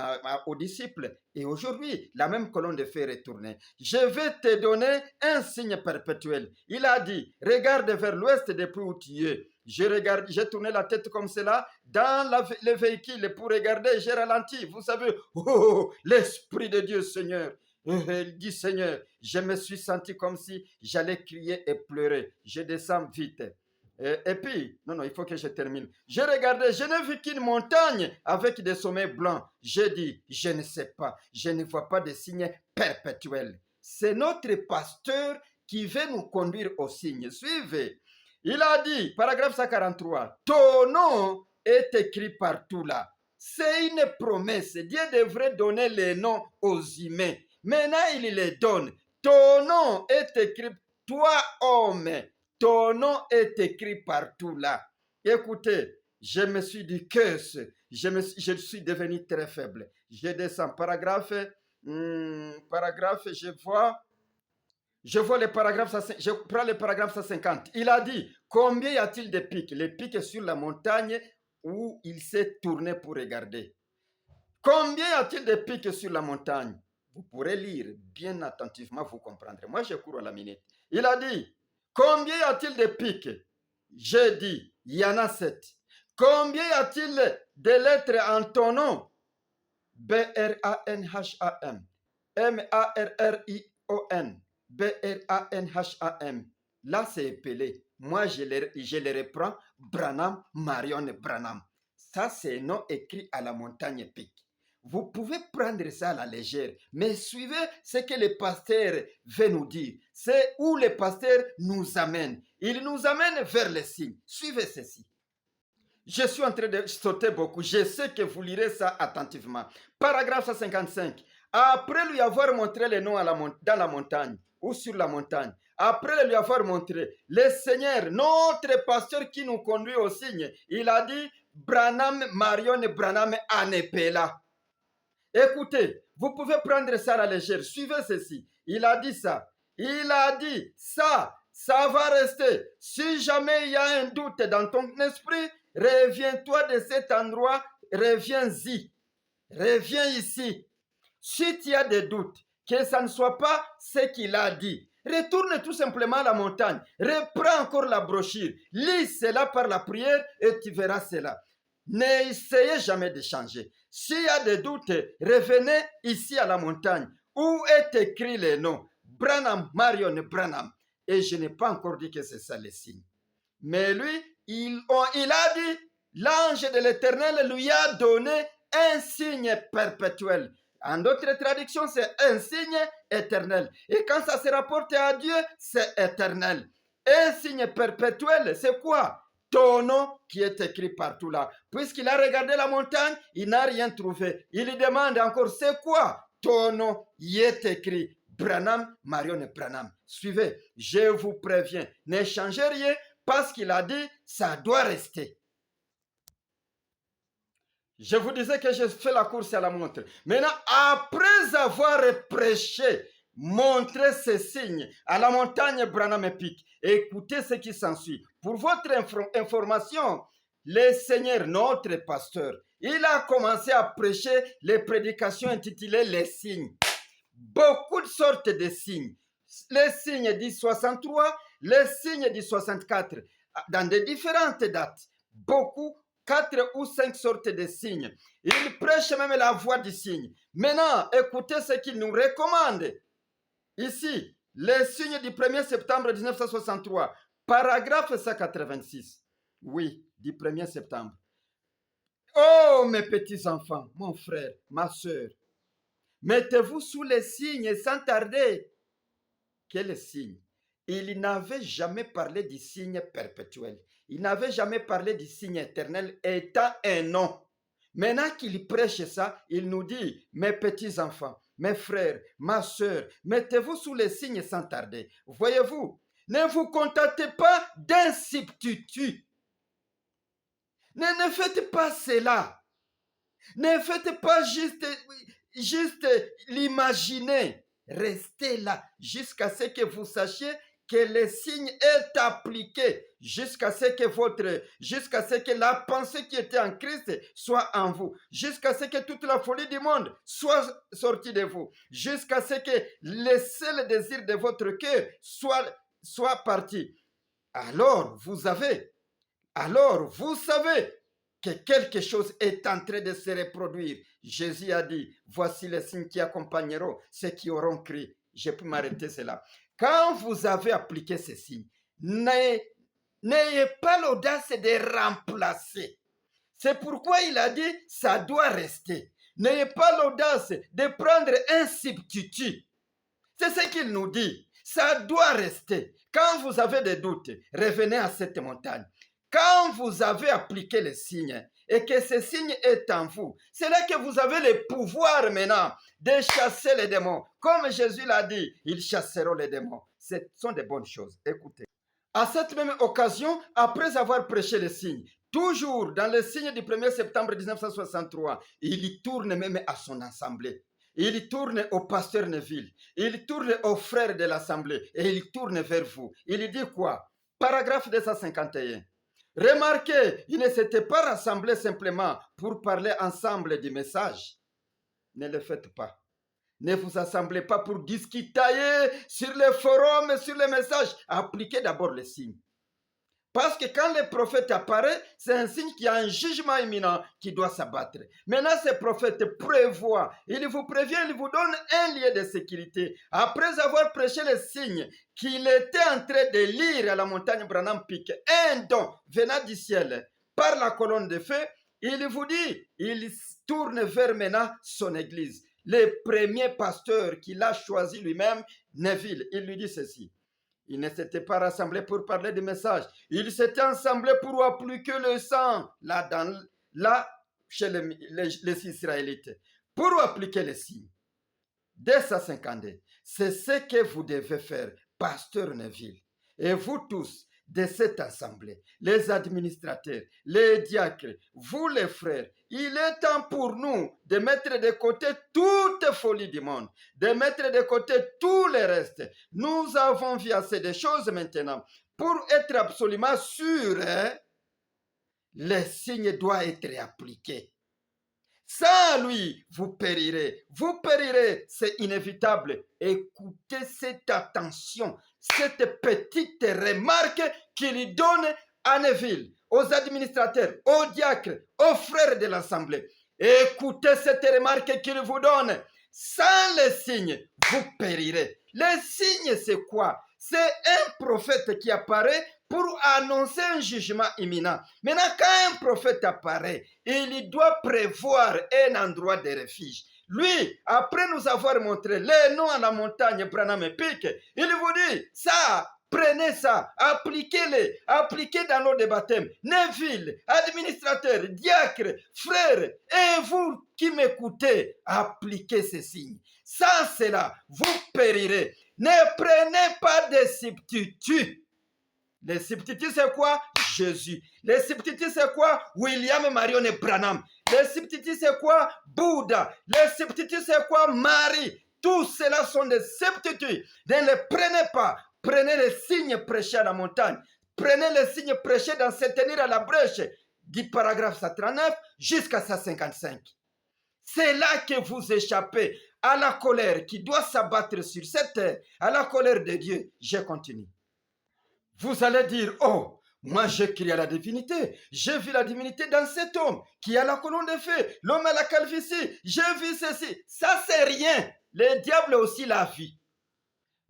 aux disciples. Et aujourd'hui, la même colonne de feu est retournée. Je vais te donner un signe perpétuel. Il a dit, regarde vers l'ouest depuis où tu es. J'ai tourné la tête comme cela dans le véhicule pour regarder, j'ai ralenti. Vous savez, l'Esprit de Dieu, Seigneur. Il dit, Seigneur, je me suis senti comme si j'allais crier et pleurer. Je descends vite. Et puis, non, il faut que je termine. J'ai regardé, je n'ai vu qu'une montagne avec des sommets blancs. J'ai dit, je ne sais pas, je ne vois pas de signes perpétuels. C'est notre pasteur qui veut nous conduire au signe. Suivez. Il a dit, paragraphe 143, ton nom est écrit partout là. C'est une promesse. Dieu devrait donner les noms aux humains. Maintenant, il les donne. Ton nom est écrit, toi homme. Ton nom est écrit partout là. Écoutez, je me suis dit que je suis devenu très faible. Je descends. Paragraphe, je vois le paragraphe, je prends le paragraphe 150. Il a dit, combien y a-t-il de pics? Les pics sur la montagne où il s'est tourné pour regarder. Combien y a-t-il de pics sur la montagne? Vous pourrez lire bien attentivement, vous comprendrez. Moi, je cours à la minute. Il a dit, combien y a-t-il de pics? J'ai dit, il y en a 7. Combien y a-t-il de lettres en ton nom? B-R-A-N-H-A-M. M-A-R-R-I-O-N. B-R-A-N-H-A-M. Là, c'est épelé. Moi, je les reprends. Branham, Marion Branham. Ça, c'est un nom écrit à la montagne Pic. Vous pouvez prendre ça à la légère, mais suivez ce que le pasteur veut nous dire. C'est où le pasteur nous amène. Il nous amène vers les signes. Suivez ceci. Je suis en train de sauter beaucoup. Je sais que vous lirez ça attentivement. Paragraphe 155. Après lui avoir montré les noms dans la montagne ou sur la montagne, après lui avoir montré le Seigneur, notre pasteur qui nous conduit au signe, il a dit, Branham, Marion Branham Anepela. Écoutez, vous pouvez prendre ça à la légère. Suivez ceci. Il a dit ça. Il a dit ça. ça va rester. Si jamais il y a un doute dans ton esprit, reviens-toi de cet endroit, reviens-y. Reviens ici. Si tu as des doutes, que ça ne soit pas ce qu'il a dit, retourne tout simplement à la montagne. Reprends encore la brochure. Lis cela par la prière et tu verras cela. N'essayez jamais de changer. S'il y a des doutes, revenez ici à la montagne où est écrit le nom. Branham, Marion Branham. Et je n'ai pas encore dit que c'est ça le signe. Mais lui, il a dit, l'ange de l'Éternel lui a donné un signe perpétuel. En d'autres traductions, c'est un signe éternel. Et quand ça se rapporte à Dieu, c'est éternel. Un signe perpétuel, c'est quoi? Ton nom qui est écrit partout là. Puisqu'il a regardé la montagne, il n'a rien trouvé. Il lui demande encore, c'est quoi? Ton nom y est écrit. Branham, Marion Branham. Suivez, je vous préviens, ne changez rien parce qu'il a dit, ça doit rester. Je vous disais que j'ai fait la course à la montre. Maintenant, après avoir prêché, montré ces signes à la montagne Branham Peak, écoutez ce qui s'ensuit. Pour votre information, le Seigneur, notre pasteur, il a commencé à prêcher les prédications intitulées Les signes. Beaucoup de sortes de signes. Les signes du 63, les signes du 64, dans de différentes dates. Beaucoup 4 ou 5 sortes de signes. Il prêche même la voix du signe. Maintenant, écoutez ce qu'il nous recommande. Ici, les signes du 1er septembre 1963, paragraphe 186. Oui, du 1er septembre. Oh, mes petits enfants, mon frère, ma soeur, mettez-vous sous les signes sans tarder. Quel signe? Il n'avait jamais parlé du signe perpétuel. Il n'avait jamais parlé du signe éternel étant un nom. Maintenant qu'il prêche ça, il nous dit, mes petits-enfants, mes frères, ma soeur, mettez-vous sous les signes sans tarder. Voyez-vous, ne vous contentez pas d'un substitut. Ne faites pas cela. Ne faites pas juste l'imaginer. Restez là jusqu'à ce que vous sachiez que le signe est appliqué, jusqu'à ce que la pensée qui était en Christ soit en vous, jusqu'à ce que toute la folie du monde soit sortie de vous, jusqu'à ce que le seul désir de votre cœur soit parti. Alors vous savez que quelque chose est en train de se reproduire. Jésus a dit, voici les signes qui accompagneront ceux qui auront cru. Je peux m'arrêter cela. Quand vous avez appliqué ces signes, n'ayez pas l'audace de remplacer. C'est pourquoi il a dit, ça doit rester. N'ayez pas l'audace de prendre un substitut. C'est ce qu'il nous dit. Ça doit rester. Quand vous avez des doutes, revenez à cette montagne. Quand vous avez appliqué les signes et que ce signe est en vous, c'est là que vous avez le pouvoir maintenant de chasser les démons. Comme Jésus l'a dit, ils chasseront les démons. Ce sont des bonnes choses. Écoutez. À cette même occasion, après avoir prêché les signes, toujours dans les signes du 1er septembre 1963, il tourne même à son assemblée. Il tourne au pasteur Neville. Il tourne aux frères de l'assemblée. Et il tourne vers vous. Il dit quoi? Paragraphe 251. Remarquez, ils ne s'étaient pas rassemblés simplement pour parler ensemble du message. Ne le faites pas. Ne vous assemblez pas pour discuter sur les forums, sur les messages. Appliquez d'abord les signes. Parce que quand le prophète apparaît, c'est un signe qu'il y a un jugement imminent qui doit s'abattre. Maintenant, ce prophète prévoit, il vous prévient, il vous donne un lieu de sécurité. Après avoir prêché les signes qu'il était en train de lire à la montagne Branham Peak, un don venant du ciel par la colonne de feu, il vous dit, il tourne vers maintenant son église. Le premier pasteur qu'il a choisi lui-même, Neville, il lui dit ceci. Ils ne s'étaient pas rassemblés pour parler du message. Ils s'étaient assemblés pour appliquer le sang, là chez les Israélites, pour appliquer les signes. Dès sa 52, c'est ce que vous devez faire, pasteur Neville. Et vous tous, de cette assemblée, les administrateurs, les diacres, vous les frères, il est temps pour nous de mettre de côté toute folie du monde, de mettre de côté tout le reste. Nous avons vu assez de choses maintenant. Pour être absolument sûr, les signes doivent être appliqués. Sans lui, vous périrez. Vous périrez, c'est inévitable. Écoutez cette attention, cette petite remarque qu'il donne à Neville, aux administrateurs, aux diacres, aux frères de l'Assemblée. Écoutez cette remarque qu'il vous donne. Sans les signes, vous périrez. Les signes, c'est quoi? C'est un prophète qui apparaît pour annoncer un jugement imminent. Maintenant, quand un prophète apparaît, il doit prévoir un endroit de refuge. Lui, après nous avoir montré les noms à la montagne Branham et Peak, il vous dit, ça, prenez ça, appliquez-les, appliquez dans l'eau de baptême. Neville, administrateur, diacre, frère, et vous qui m'écoutez, appliquez ces signes. Sans cela, vous périrez. Ne prenez pas de substituts. Les substituts, c'est quoi? Jésus. Les substituts, c'est quoi? William Marion et Branham. Les substituts, c'est quoi? Bouddha. Les substituts, c'est quoi? Marie. Tout cela sont des substituts. Ne les prenez pas. Prenez les signes prêchés à la montagne. Prenez les signes prêchés dans se tenir à la brèche du paragraphe 139 jusqu'à 155. C'est là que vous échappez à la colère qui doit s'abattre sur cette terre, à la colère de Dieu. Je continue. Vous allez dire, oh, moi j'ai crié à la divinité. J'ai vu la divinité dans cet homme qui a la colonne de feu, l'homme à la calvitie. J'ai vu ceci. Ça, c'est rien. Le diable aussi l'a vu.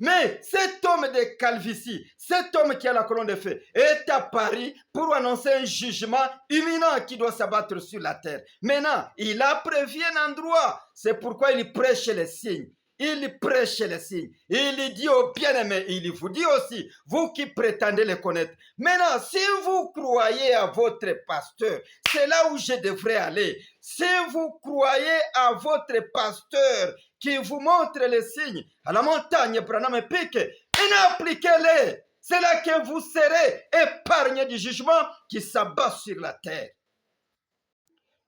Mais cet homme de calvitie, cet homme qui a la colonne de feu, est à Paris pour annoncer un jugement imminent qui doit s'abattre sur la terre. Maintenant, il a prévu un endroit. C'est pourquoi il prêche les signes. Il prêche les signes. Il dit aux bien-aimés, il vous dit aussi, vous qui prétendez les connaître. Maintenant, si vous croyez à votre pasteur, c'est là où je devrais aller. Si vous croyez à votre pasteur qui vous montre les signes à la montagne Branham et Peak, appliquez-les. C'est là que vous serez épargnés du jugement qui s'abat sur la terre.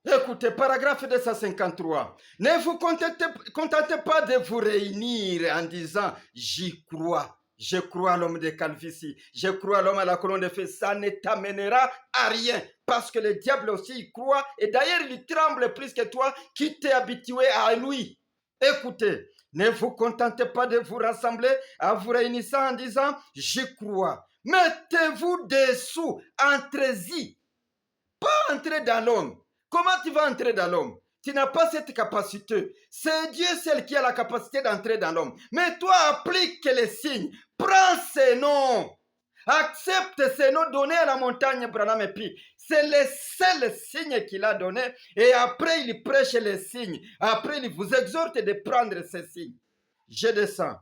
Écoutez, paragraphe 253. Ne vous contentez pas de vous réunir en disant « J'y crois ». Je crois à l'homme de calvitie. Je crois à l'homme à la colonne de feu. Ça ne t'amènera à rien. Parce que le diable aussi y croit. Et d'ailleurs, il tremble plus que toi qui t'es habitué à lui. Écoutez, ne vous contentez pas de vous rassembler à vous réunir en disant « J'y crois ». Mettez-vous dessous. Entrez-y. Pas entrer dans l'homme. Comment tu vas entrer dans l'homme? Tu n'as pas cette capacité. C'est Dieu seul qui a la capacité d'entrer dans l'homme. Mais toi, applique les signes. Prends ces noms. Accepte ces noms donnés à la montagne Branham et Peak. C'est les seuls signes qu'il a donnés. Et après, il prêche les signes. Après, il vous exhorte de prendre ces signes. Je descends.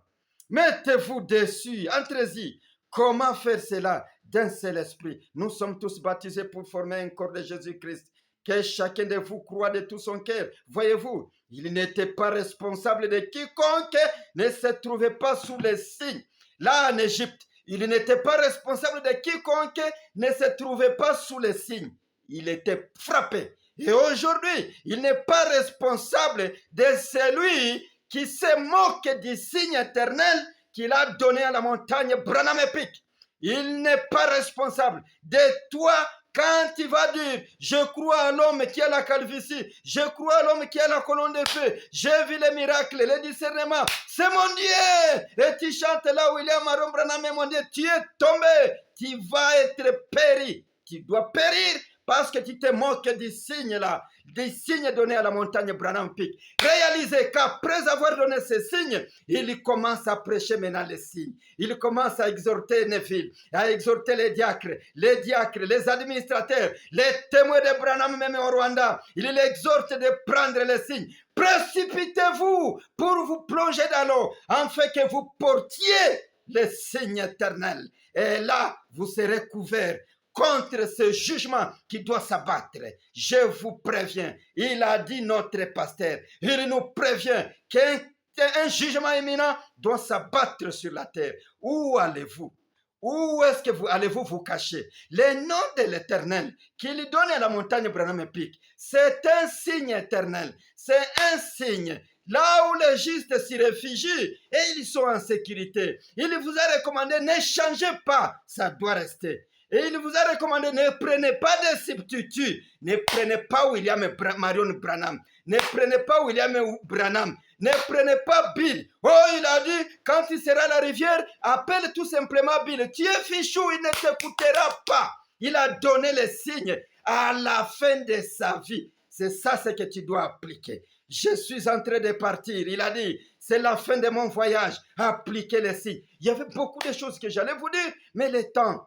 Mettez-vous dessus. Entrez-y. Comment faire cela? D'un seul esprit. Nous sommes tous baptisés pour former un corps de Jésus-Christ. Que chacun de vous croit de tout son cœur. Voyez-vous, il n'était pas responsable de quiconque ne se trouvait pas sous les signes. Là, en Égypte, il n'était pas responsable de quiconque ne se trouvait pas sous les signes. Il était frappé. Et aujourd'hui, il n'est pas responsable de celui qui se moque du signe éternel qu'il a donné à la montagne Branham et Peak. Il n'est pas responsable de toi. Quand tu vas dire, je crois à l'homme qui a la calvitie, je crois à l'homme qui a la colonne de feu, j'ai vu les miracles, les discernements, c'est mon Dieu. Et tu chantes là, William Marion Branham, mon Dieu, tu es tombé, tu vas être péri. Tu dois périr parce que tu te moques des signes là, des signes donnés à la montagne Branham Peak. Réalisez qu'après avoir donné ces signes, il commence à prêcher maintenant les signes. Il commence à exhorter Neville, à exhorter les diacres, les administrateurs, les témoins de Branham même au Rwanda. Il les exhorte de prendre les signes. Précipitez-vous pour vous plonger dans l'eau, afin que vous portiez les signes éternels. Et là, vous serez couverts contre ce jugement qui doit s'abattre. Je vous préviens, il a dit notre pasteur, il nous prévient qu'un jugement imminent doit s'abattre sur la terre. Où allez-vous? Où est-ce que vous allez-vous vous cacher? Le nom de l'Éternel qu'il donne à la montagne Branham Peak, c'est un signe éternel. C'est un signe. Là où les justes s'y réfugient et ils sont en sécurité. Il vous a recommandé, ne changez pas, ça doit rester. Et il vous a recommandé, ne prenez pas de substituts. Ne prenez pas William Marion Branham. Ne prenez pas William Branham. Ne prenez pas Bill. Oh, il a dit, quand il sera à la rivière, appelle tout simplement Bill. Tu es fichu, il ne t'écoutera pas. Il a donné les signes à la fin de sa vie. C'est ça ce que tu dois appliquer. Je suis en train de partir. Il a dit, c'est la fin de mon voyage. Appliquez les signes. Il y avait beaucoup de choses que j'allais vous dire, mais le temps.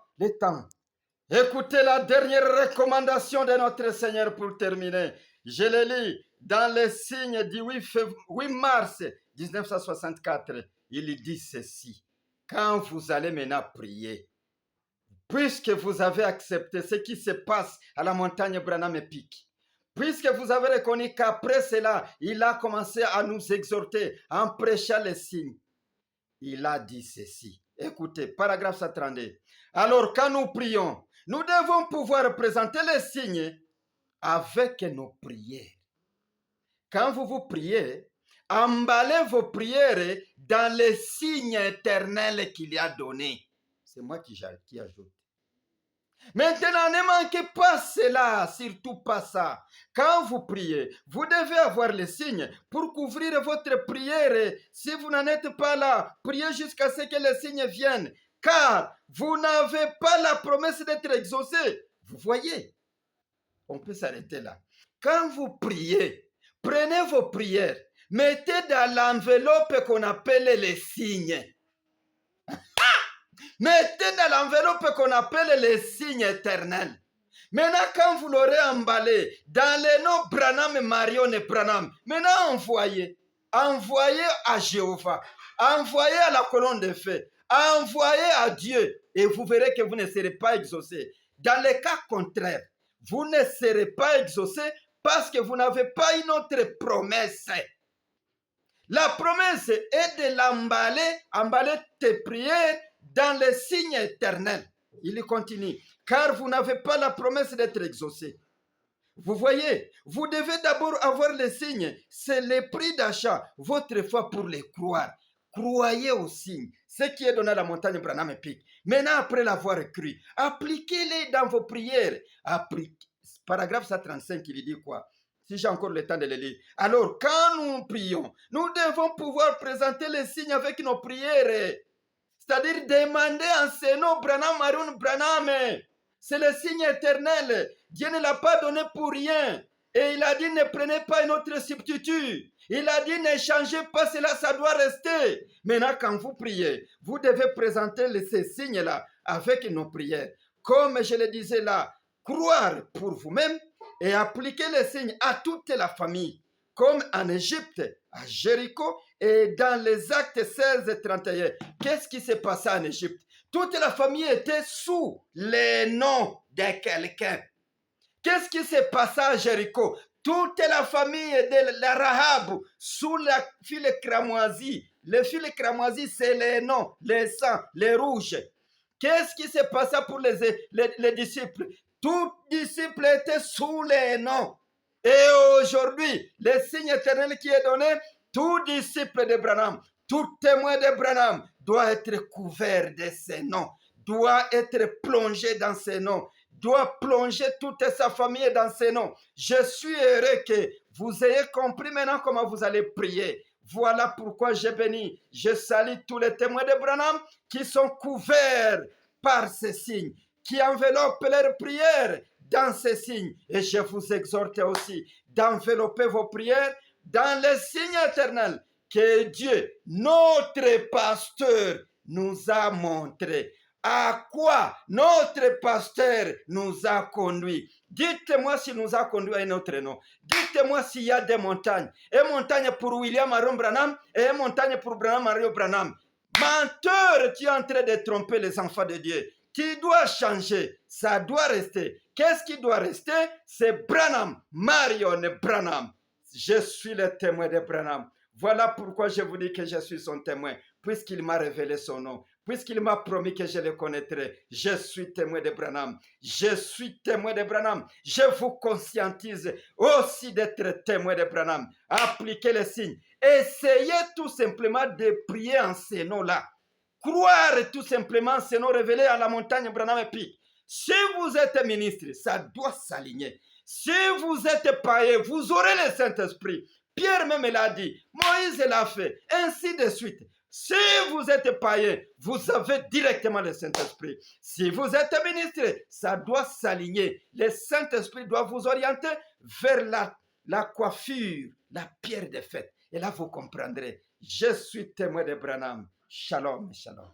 Écoutez la dernière recommandation de notre Seigneur pour terminer. Je le lis dans les signes du 8 mars 1964. Il dit ceci. Quand vous allez maintenant prier, puisque vous avez accepté ce qui se passe à la montagne Branham Peak, puisque vous avez reconnu qu'après cela, il a commencé à nous exhorter en prêchant les signes, il a dit ceci. Écoutez, paragraphe 132. Alors, quand nous prions, nous devons pouvoir présenter les signes avec nos prières. Quand vous priez, emballez vos prières dans les signes éternels qu'il a donnés. C'est moi qui ajoute. Maintenant, ne manquez pas cela, surtout pas ça. Quand vous priez, vous devez avoir les signes pour couvrir votre prière. Si vous n'en êtes pas là, priez jusqu'à ce que les signes viennent. Car vous n'avez pas la promesse d'être exaucé. Vous voyez, on peut s'arrêter là. Quand vous priez, prenez vos prières, mettez dans l'enveloppe qu'on appelle les signes. Mettez dans l'enveloppe qu'on appelle les signes éternels. Maintenant, quand vous l'aurez emballé dans les noms Branham, Marion et Branham, maintenant envoyez à Jéhovah, envoyez à la colonne de feu, envoyez à Dieu et vous verrez que vous ne serez pas exaucé. Dans le cas contraire, vous ne serez pas exaucé parce que vous n'avez pas une autre promesse. La promesse est de emballer tes prières dans les signes éternels. Il continue, car vous n'avez pas la promesse d'être exaucé. Vous voyez, vous devez d'abord avoir les signes. C'est le prix d'achat, votre foi pour les croire. Croyez aux signes, ce qui est donné à la montagne Branham Peak. Maintenant, après l'avoir cru, appliquez-les dans vos prières. Paragraphe 135, il dit quoi? Si j'ai encore le temps de le lire. Alors, quand nous prions, nous devons pouvoir présenter les signes avec nos prières. C'est-à-dire demander en ce nom Branham, Marion Branham. C'est le signe éternel. Dieu ne l'a pas donné pour rien. Et il a dit ne prenez pas une autre substitut. Il a dit ne changez pas cela, ça doit rester. Maintenant, quand vous priez, vous devez présenter ces signes-là avec nos prières. Comme je le disais là, croire pour vous-même et appliquer les signes à toute la famille. Comme en Égypte, à Jéricho et dans les actes 16 et 31. Qu'est-ce qui s'est passé en Égypte? Toute la famille était sous les noms de quelqu'un. Qu'est-ce qui s'est passé à Jéricho? Toute la famille de la Rahab sous la file cramoisie. Le fil cramoisi, c'est les noms, les sangs, les rouges. Qu'est-ce qui s'est passé pour les disciples? Tous disciples étaient sous les noms. Et aujourd'hui, le signe éternel qui est donné, tout disciple de Branham, tout témoin de Branham doit être couvert de ces noms, doit être plongé dans ces noms, doit plonger toute sa famille dans ces noms. Je suis heureux que vous ayez compris maintenant comment vous allez prier. Voilà pourquoi je bénis, je salue tous les témoins de Branham qui sont couverts par ces signes, qui enveloppent leurs prières dans ces signes. Et je vous exhorte aussi d'envelopper vos prières dans les signes éternels que Dieu, notre pasteur, nous a montré. À quoi notre pasteur nous a conduit. Dites-moi s'il nous a conduit à un autre nom. Dites-moi s'il y a des montagnes. Une montagne pour William Marion Branham et une montagne pour Branham Marion Branham. Menteur, tu es en train de tromper les enfants de Dieu. Tu dois changer. Ça doit rester. Qu'est-ce qui doit rester? C'est Branham, Marion Branham. Je suis le témoin de Branham. Voilà pourquoi je vous dis que je suis son témoin, puisqu'il m'a révélé son nom. puisqu'il m'a promis que je le connaîtrai. Je suis témoin de Branham. Je suis témoin de Branham. Je vous conscientise aussi d'être témoin de Branham. Appliquez les signes. Essayez tout simplement de prier en ces noms-là. Croire tout simplement ces noms révélés à la montagne Branham et Peak. Si vous êtes ministre, ça doit s'aligner. Si vous êtes païen, vous aurez le Saint-Esprit. Pierre même l'a dit, Moïse l'a fait, ainsi de suite. Si vous êtes païen, vous avez directement le Saint-Esprit. Si vous êtes ministre, ça doit s'aligner. Le Saint-Esprit doit vous orienter vers la coiffure, la pierre de fête. Et là, vous comprendrez. Je suis témoin de Branham. Shalom, shalom.